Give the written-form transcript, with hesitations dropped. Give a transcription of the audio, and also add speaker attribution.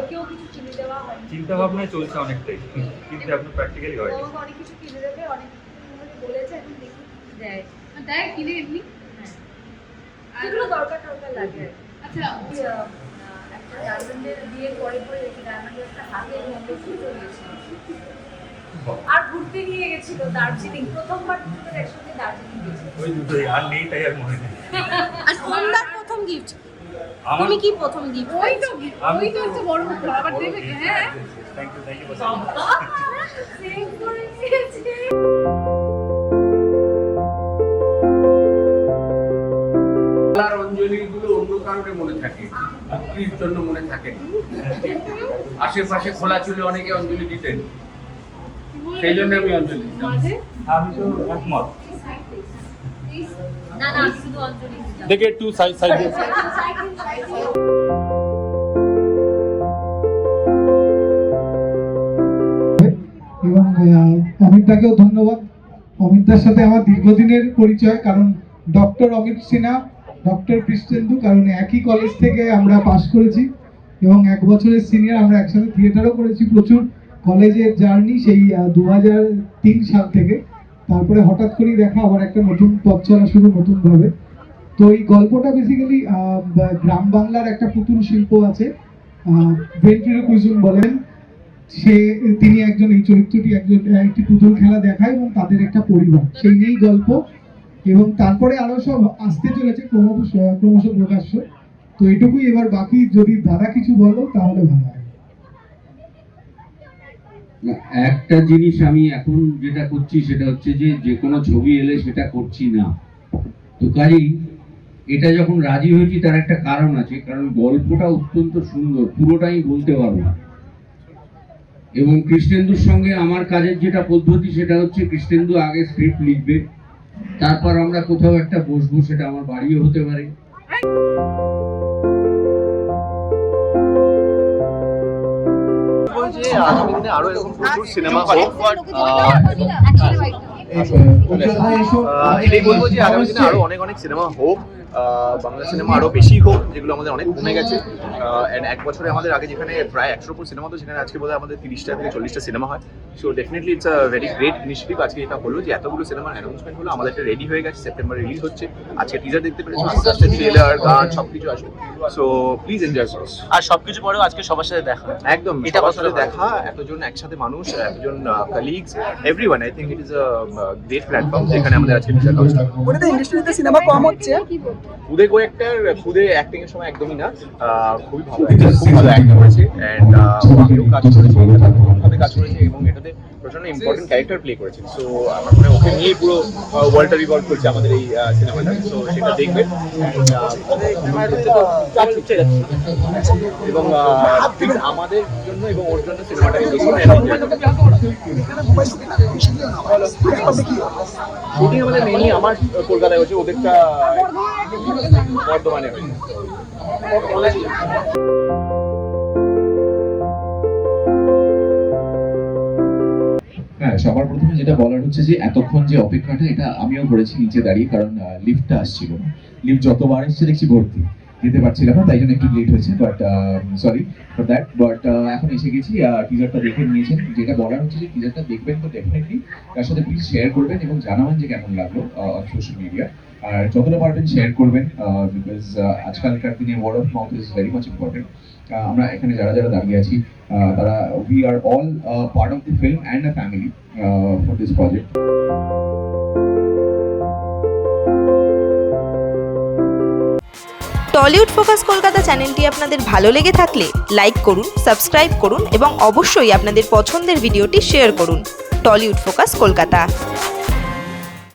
Speaker 1: ওকেও কিছু কিনে দেওয়া হয়,
Speaker 2: চিন্তা ভাবনায় চলছে অনেকটাই, কিন্তু এখন প্র্যাকটিক্যালি হয়।
Speaker 1: আমাকে অনেক কিছু কিনে দেবে, অনেক বলেছে, এখন দেখি দেয় কিনে এমনি। যেগুলো দরকার লাগে। আচ্ছা, একটা ডায়মন্ডের বিয়ের পরে ডায়মন্ডের একটা হাতের মঙ্গলসূত্র দিয়েছিল, আর ঘুরতে নিয়ে গেছিল দার্জিলিং, প্রথমবার দুজনের একসঙ্গে দার্জিলিং গেছিল।
Speaker 2: ওই দুটোই আর নেই, তাই আর মনে নেই।
Speaker 3: আর কোনটার প্রথম গিফট? তুমি কি প্রথম গিফট?
Speaker 1: ওই তো হচ্ছে বড় ব্যাপার। আবার দেবে। হ্যাঁ,
Speaker 2: থ্যাংক ইউ
Speaker 1: সেভ করে দিয়েছে।
Speaker 4: অঞ্জলিগুলো অন্য কারণে মনে থাকে, মুক্তির জন্য মনে থাকে। আশেপাশে খোলা চুলে অনেকে অঞ্জলি দিতেন, সেই জন্য আমি অঞ্জলি দিতাম।
Speaker 2: আমি তো একমত।
Speaker 1: না শুধু অঞ্জলি
Speaker 5: দেখে একটু সাইড
Speaker 6: এবং অমিতদাকেও ধন্যবাদ। অমিতদার সাথে আমার দীর্ঘদিনের পরিচয়, কারণ ডক্টর অমিত সিনহা, ডক্টর কৃষ্ণেন্দু, কারণ একই কলেজ থেকে আমরা পাশ করেছি এবং 1 বছরের সিনিয়র। আমরা একসাথে থিয়েটারও করেছি, প্রচুর কলেজের জার্নি সেই 2003 সাল থেকে। তারপরে হঠাৎ করেই দেখা, আবার একটা নতুন পথ চলা শুরু নতুনভাবে। তো এই গল্পটা বেসিক্যালি গ্রাম বাংলার একটা পুতুল শিল্প আছে, ভেন্ট্রিলোকুইজম বলেন। তিনি একজন, এই চরিত্রটি একটি পুতুল খেলা দেখায় এবং তাদের একটা পরিবার, সেই নিয়েই গল্প। এবং তারপরে আরো সব আসতে চলেছে ক্রমশ প্রকাশ্য। তো এটুকুই, এবার বাকি যদি দাদা কিছু বলো তাহলে ভালো হয়।
Speaker 4: একটা জিনিস আমি এখন যেটা করছি সেটা হচ্ছে যে কোনো ছবি এলে সেটা করছি না। তো কাজেই এটা যখন রাজি হয়েছি তার একটা কারণ আছে, কারণ গল্পটা অত্যন্ত সুন্দর, পুরোটাই বলতে পারবো না। এবং কৃষ্ণেন্দুর সঙ্গে আমার কাজের যেটা পদ্ধতি সেটা হচ্ছে, কৃষ্ণেন্দু আগে স্ক্রিপ্ট লিখবে, তারপর আমরা কোথাও একটা বসবো, সেটা আমার বাড়িও হতে পারে।
Speaker 5: আগামী দিনে আরো এরকম প্রচুর সিনেমা হোক। এটাই বলবো যে আগামী দিনে আরো অনেক সিনেমা হোক, বাংলা সিনেমা আরো বেশি হোক, যেগুলো আমাদের অনেক কমে গেছে। এন্ড 1 বছরে আমাদের আগে যেখানে প্রায় 100-র উপর সিনেমা হতো, সেখানে আজকে বোধহয় আমাদের 30টা থেকে 40টা সিনেমা হয়। So definitely it's a very great initiative. আজকে এটা হলো যে এতগুলো সিনেমার অ্যানাউন্সমেন্ট হলো, আমাদের এটা রেডি হয়ে গেছে, সেপ্টেম্বরে রিলিজ হচ্ছে। আজকে টিজার দেখতে পেরেছি, আস্তে আস্তে ট্রেলার, গান সবকিছু আসবে। সো প্লিজ এনজয় করুন।
Speaker 7: আর সবকিছু পরেও আজকে সবার সাথে দেখা,
Speaker 5: একদম সবার সাথে দেখা, এতজন একসাথে মানুষ, এতজন colleagues, everyone. I think it is a great platform যেখানে আমাদের আজকে টিজার লঞ্চ করা।
Speaker 3: ওটাতে ইন্ডাস্ট্রিতে সিনেমা কম হচ্ছে।
Speaker 5: খুদে কো-অ্যাক্টর, খুদে অ্যাক্টিং এর সময় একদমই না, খুবই ভালো অ্যাক্টর, খুব ভালো অ্যাক্ট করেছে। এন্ড আমিও কাজ করেছি, ভাবে কাজ করেছি এবং এটাতে প্রচন্ড ইম্পর্টেন্ট ক্যারেক্টার প্লে করেছে। সো আমার মনে হয় ওকে নিয়েই পুরো ওয়ার্ল্ডটা রিভলভ করছে আমাদের এই সিনেমাটা। সো সেটা দেখবেন এবং প্লিজ আমাদের জন্য এবং ওর জন্য সিনেমাটাকে দেখুন। শুটিং আমাদের মেনলি আমার কলকাতায় হচ্ছে, ওদেরটা বর্ধমানে হয়েছে।
Speaker 8: হ্যাঁ, সবার প্রথমে যেটা বলার হচ্ছে যে এতক্ষণ যে অপেক্ষাটা, এটা আমিও করেছি নিচে দাঁড়িয়ে, কারণ লিফটটা আসছিল না। লিফট যতবার এসছে দেখছি ভর্তি, যেতে পারছিলাম না, তাই জন্য একটু লেট হয়েছে। But sorry for that. But এখন এসে গেছি, টিজারটা দেখে নিয়েছেন। যেটা বলার হচ্ছে যে টিজারটা দেখবেন তো ডেফিনেটলি তার সাথে প্লিজ শেয়ার করবেন এবং জানাবেন যে কেমন লাগলো অন সোশ্যাল মিডিয়া। আর যতটা পারবেন শেয়ার করবেন, বিকজ আজকালকার দিনে word of mouth is very much important. আমরা এখানে যারা দাঁড়িয়ে আছি, তারা we are all part of the film and a family for this project.
Speaker 9: Tollywood focus Kolkata চ্যানেলটি আপনাদের ভালো লেগে থাকলে লাইক করুন, সাবস্ক্রাইব করুন এবং অবশ্যই আপনাদের পছন্দের ভিডিওটি শেয়ার করুন। Tollywood focus Kolkata.